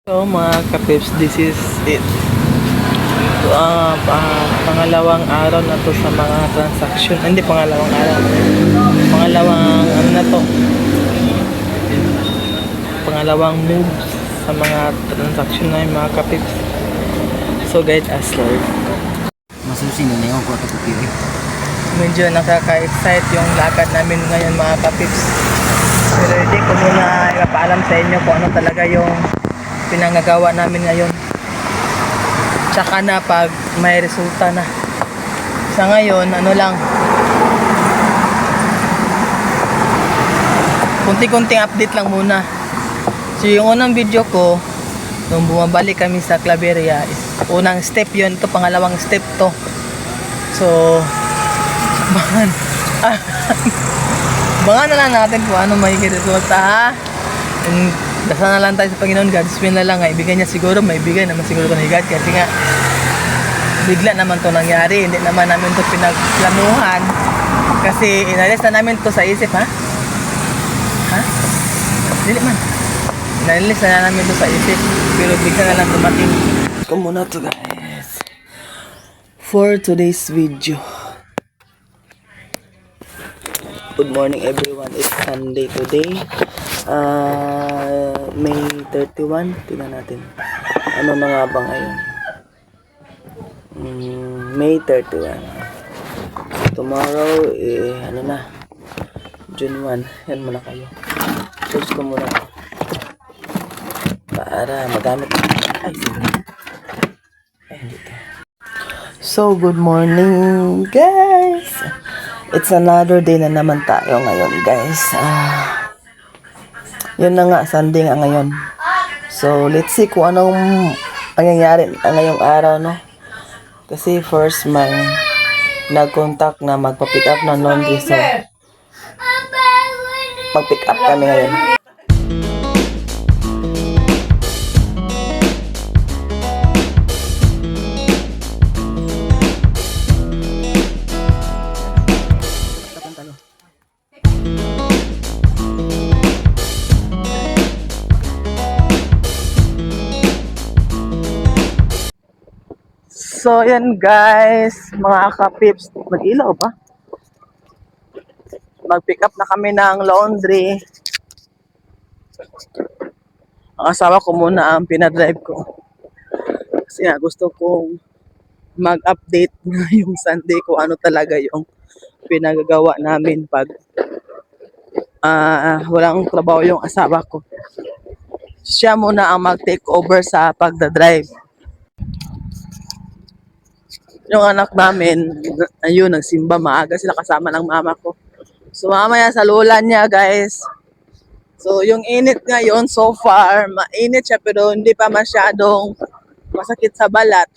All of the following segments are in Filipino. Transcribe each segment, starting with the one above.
So mga kapips, this is it. Pangalawang araw na to sa mga transaction. Hindi pangalawang araw. Pangalawang ano na to. Pangalawang move sa mga transaction na yung mga kapips. So guide us Lord. Masusin na yung kwarto ko eh. Medyo nakaka-excite yung lakad namin ngayon mga kapips. Pero hindi ko muna ipaalam sa inyo kung ano talaga yung pinangagawa namin ngayon. Tsaka na pag may resulta na. Sa ngayon, ano lang, kunti-kunting update lang muna. So yung unang video ko, nung bumabalik kami sa Claveria, unang step yun, ito pangalawang step to. So bangan na lang natin kung ano magiging resulta, ha? And dasal na lang tayo sa Panginoon. God's will na lang, ibigay niya siguro, may bigay naman siguro ko ni God, kasi nga bigla naman to nangyari, hindi naman namin to pinagplanuhan, kasi inalis na namin to sa isip, ha? Dili man, inalis na namin to sa isip, pero bigla na lang dumating. Come muna to guys for today's video. Good morning everyone, it's Sunday today, May 31. Tingnan natin ano na nga ba ngayon. May 31. Tomorrow ano na, June 1. Yan muna kayo, search ko muna para magamit. Ay, sige. Dito. So good morning guys, it's another day na naman tayo ngayon guys. Yun na nga, Sunday nga ngayon. So, let's see kung anong mangyayari ngayong araw, no? Kasi first man nag-contact na magpa-pick up ng laundry. So, mag-pick up kami ngayon. So, yan guys, mga kapips, mag-ilaw ba? Mag-pick up na kami ng laundry. Ang asawa ko muna ang pinadrive ko. Kasi nga, gusto kong mag-update na yung Sunday ko, ano talaga yung pinagagawa namin pag walang trabaho yung asawa ko. Siya muna ang mag-take over sa pagdadrive. Yung anak namin, ayun, nagsimba maaga sila kasama ng mama ko. So mamaya sa lola niya guys. So yung init ngayon so far, mainit siya pero hindi pa masyadong masakit sa balat.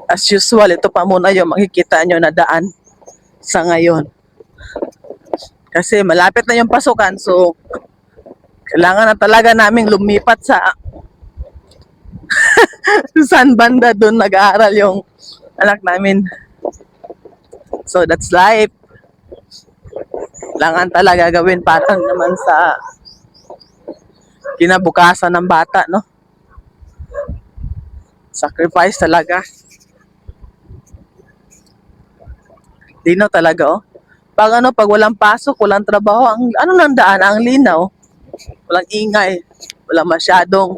As usual, ito pa muna yung makikita nyo na daan sa ngayon. Kasi malapit na yung pasukan, so kailangan na talaga naming lumipat sa saan banda doon nag-aaral yung anak namin. So that's life. Kailangan talaga gawin para naman sa kinabukasan ng bata, no? Sacrifice talaga. Linaw talaga, oh. Pag walang pasok, walang trabaho, ang ano lang daan, ang linaw. Walang ingay, walang masyadong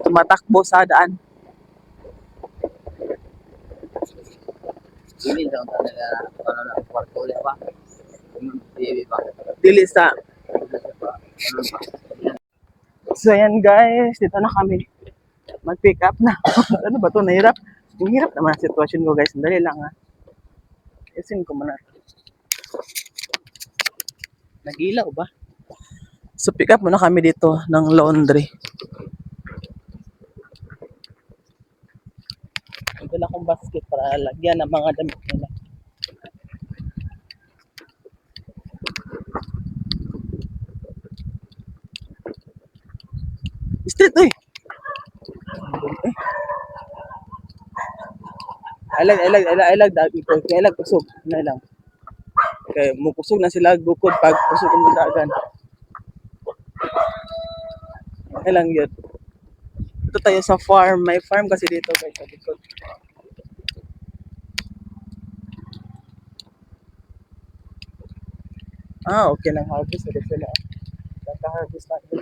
tumatakbo sa daan. Dili daw talaga ano na kwarto ulit ba? Dili ba? Dili sa. So yan guys, dito na kami. Mag-pick up na. Ano ba to? Nahirap. Ang hirap naman ang sitwasyon ko guys. Dali lang, ha. Isin ko muna. Nag-ilaw ba? So pick up muna kami dito ng laundry. Ito na akong basket para lagyan ng mga damit nila. Street, eh. Ilag dagi ko. Kaya ilag kusog na lang. Kaya mo kusog na sila bukod pag kusog mo dagan. Okay lang yun. Ito tayo sa farm. May farm kasi dito guys sa likod. Okay lang harvest ulit sila. Kaka-harvest natin.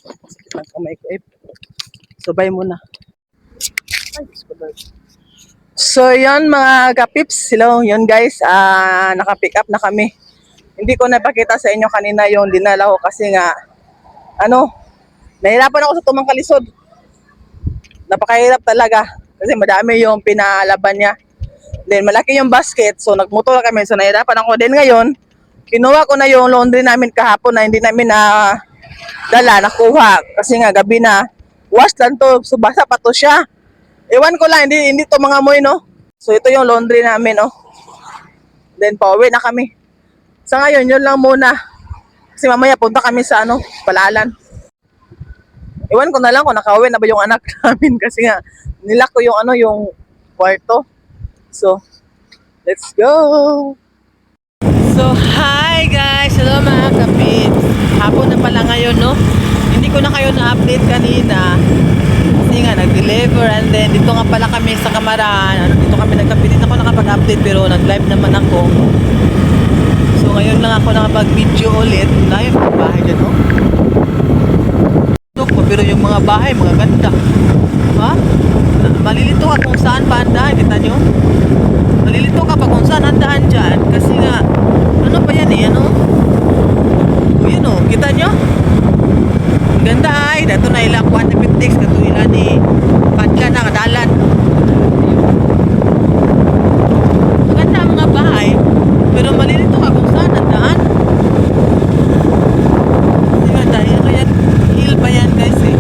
Sakit ng kamay ko eh. Subay muna. Ay, Diyos ko, Lord. So yun mga kapips, hello, yun guys, naka-pick up na kami. Hindi ko napakita sa inyo kanina yung dinala ko kasi nga, nahirapan ako sa tumangkalisod. Napakahirap talaga kasi madami yung pinalaban niya. Then malaki yung basket, so nagmotor kami, so nahirapan ako. Then ngayon, kinuha ko na yung laundry namin kahapon na hindi namin na dala, nakuha. Kasi nga gabi na, wash lang to, so basa pa to siya. Ewan ko lang, hindi to mga moy, no? So ito yung laundry namin, no? Then pauwi na kami. Sa ngayon, yun lang muna. Kasi mamaya punta kami sa Palalan. Ewan ko na lang kung nakauwi na ba yung anak namin kasi nga nilak ko yung yung kwarto. So, let's go! So, hi guys! Hello mga kapits! Hapon na pala ngayon, no? Hindi ko na kayo na-update kanina. Kasi nga, nag-deliver and then dito nga pala kami sa Kamarahan. Dito kami nagkapitin ako nakapag-update pero nag-live naman ako. So, ngayon lang ako nakapag-video ulit. Layo yung bahay dyan, no? Pero yung mga bahay, mga ganda. Ha? Malilito ka kung saan pa ang daan. Kita nyo? Malilito ka pa kung saan ang daan dyan. Kasi nga, ano pa yan eh, O yun o, kita nyo? Ang ganda ay. Dato na ilang 156. Kato ilan ni Padla na kadalan. Maganda ang mga bahay. Pero malilito ka kung saan ang daan. Kasi nga, dahil kaya hill pa yan guys eh.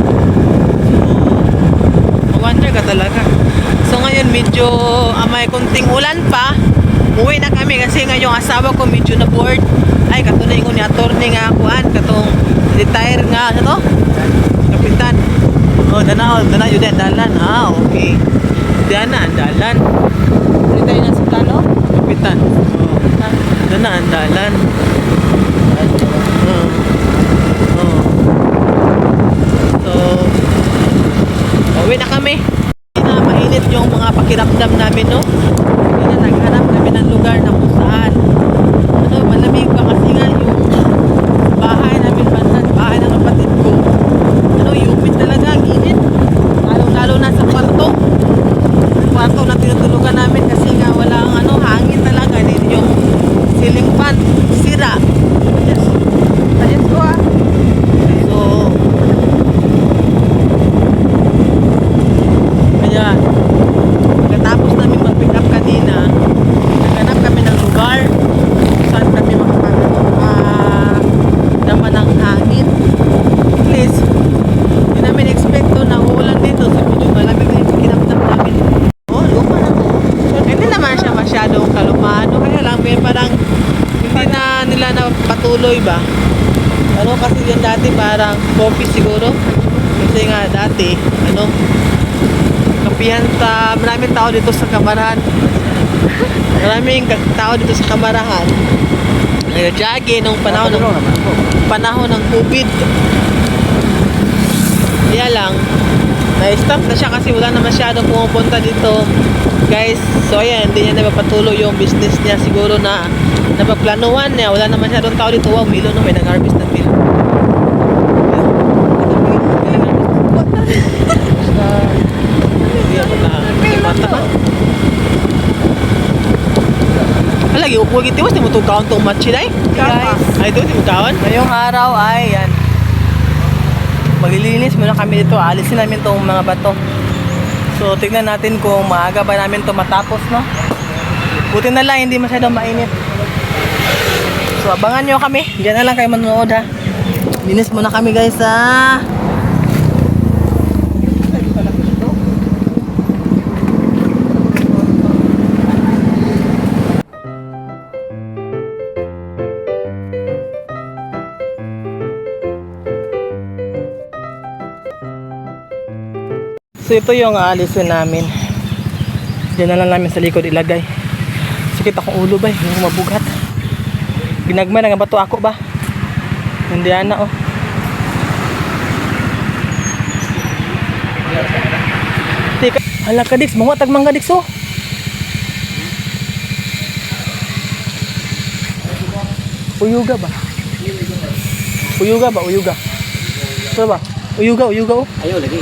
So, wonder ka talaga. So ngayon medyo may kunting ulan pa. Uwi na kami kasi nga yung asawa ko medyo na bored. Ay kato na ingon ni attorney nga kuan katong retire nga kapitan. Oh dana yun din dalan. Okay. Diyan na ang dalan. Retire na sa talo? Kapitan. Oh. Dana ang dalan. So uwi na kami. Mainit yung mga pakiramdam namin, no? Kaya naghanap kami ng lugar na kung saan malamig pa kasi nga yung bahay namin bandan, bahay ng kapatid ko. Humid talaga, ang init. Lalo na sa kwarto. Kwarto na tinutulugan namin kasi nga walang hangin talaga. Yung ceiling fan, sira. Ayos ko So, pagkatapos namin mag-pick up kanina, naghanap kami ng lugar kung saan kami naman ng hangin. At least, hindi namin expect na uulan dito. So, medyo malamig na yung kinamdam namin. Luma na to. Hindi naman siya masyadong kalumano. Kaya lang, parang hindi na nila napatuloy ba? Kasi yun dati parang coffee siguro. Kasi nga dati, kapihan maraming tao dito sa Kamarahan. Maraming tao dito sa Kamarahan. Nag-jogging nung panahon ng COVID. Kaya lang, na-stop na siya kasi wala na masyadong pumupunta dito. Guys, so ayan, hindi niya napapatuloy yung business niya. Siguro na napaplanuhan niya. Wala na masyadong tao dito. Wow, milo no, may nag-harvest ng milo. Lagi upo gitu mas mo tukaon tong match dai. Guys, ay ito mo kaon. Ngayong araw ay yan. Maglilinis muna kami dito. Alisin namin tong mga bato. So tingnan natin kung maaga ba namin to matapos, no? Buti na lang hindi masyadong mainit. So abangan nyo kami. Diyan na lang kayo manonood ha. Linis muna kami guys ha. So ito yung aalisin namin. Diyan na lang namin sa likod ilagay. Sakit akong ulo ba, hindi ko mabugat. Ginagmay na nga bato ako ba? Hindi na oh. Tika, hala ka Dix, mga tagmang ka Dix oh. Uyuga ba? Uyuga ba? Uyuga. Ito ba? Uyuga oh. Ayo lagi.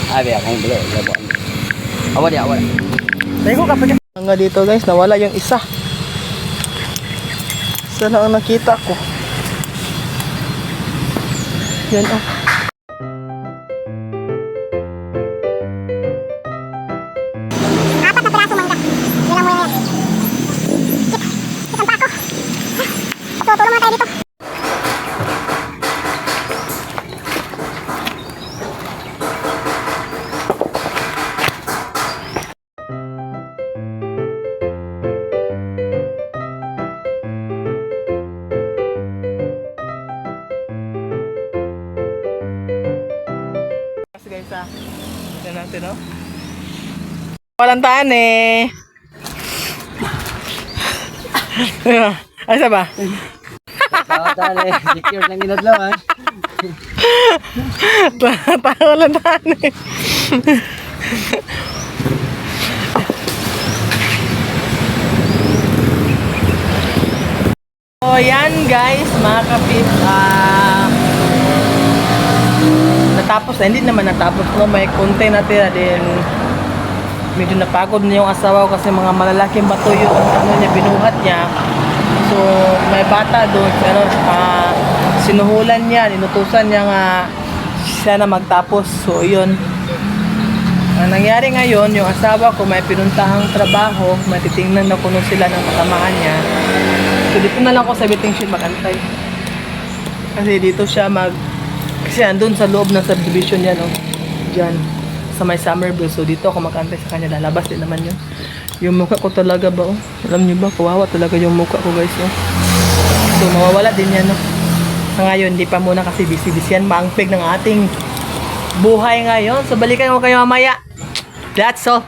Abi akong bulo, labo. Awa dia. Teko ka pa dyan. Hanggang dito guys, nawala yung isa. Isa lang ang nakita ko. Yan oh. Apat na piraso mangga. Yan lang muna yan. Isang pa ako. So, tulong muna tayo dito. Guys ah. Yan natin oh. Walang taan eh. Asa ba? Tawag secure lang ginadlaw ha. Walang taan eh. So yan guys, mga kapit. Natapos na, hindi naman natapos no, may konti natira din. Medyo napagod na yung asawa ko kasi mga malalaking bato yung ano niya, binuhat niya. So may bata doon, pero sinuhulan niya, inutusan niya nga siya na magtapos. So yun, ang nangyari ngayon, yung asawa ko may pinuntahang trabaho, matitingnan na kuno sila ng kasamahan niya. So dito na lang ako sa waiting shed magantay. Kasi dito siya kasi andun sa loob ng subdivision yan, oh. Diyan, sa may Summerville. So dito ako mag-antay sa kanya. Lalabas din naman yun. Yung mukha ko talaga ba, oh. Alam niyo ba, kawawa talaga yung mukha ko, guys, oh. So mawawala din yan, oh. Sa ngayon, hindi pa muna kasi busy-busy yan. Maangpig ng ating buhay ngayon. So balikan ko kayo mamaya. That's all.